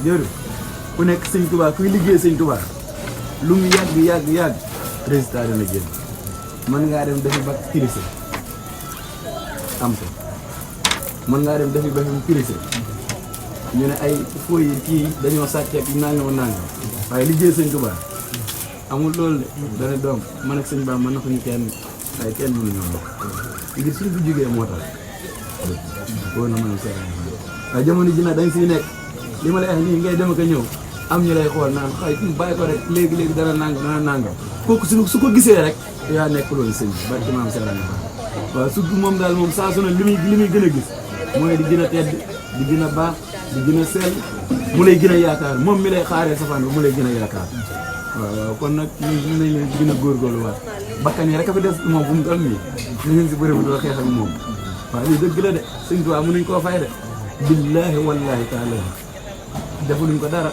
jëru ku nekk sëñ Tuubaa kuy liggéey sëñ Tuubaa lu mu yàgg résultat dana génn mën ngaa dem defi ba kirise am ko mën ngaa dem defi ba kirise ñu ne ay fooy yi kii dañoo sàcceek nangam waaye liggéey sëñ Tuubaa amul loolu de dana doom man ak sëñ Ba mën na ko ñu kenn waaye kenn mënu ñoo bokk ngir suñ bu jógee moo tax wóor na mën a seet waaye jamono ji nag dañ siy nekk li ma lay wax nii ngay dem ak a ñëw am ñu lay xool naan xay bàyyi ko rek léegi dana nangam kooku su ko gisee rek yaa nekk loolu sëñ bi barki maam seera nga waaw su moom daal moom saa su ne li muy gën a gis mooy di gën a tedd di gën a baax di gën a sell mu lay gën a yaakaar moom mi lay xaaree safaan bi mu lay gën a yaakaar waaw kon nag ñun nañ leen gën a góorgóorluwaat bakkan yi rek a fi des moom bu mu toll nii nañ si bëri bu doo xeex ak moom waaw lii dëgg la de sëñ Tuubaa mënuñ koo fay de billaahi wallaahi taala defuluñ ko dara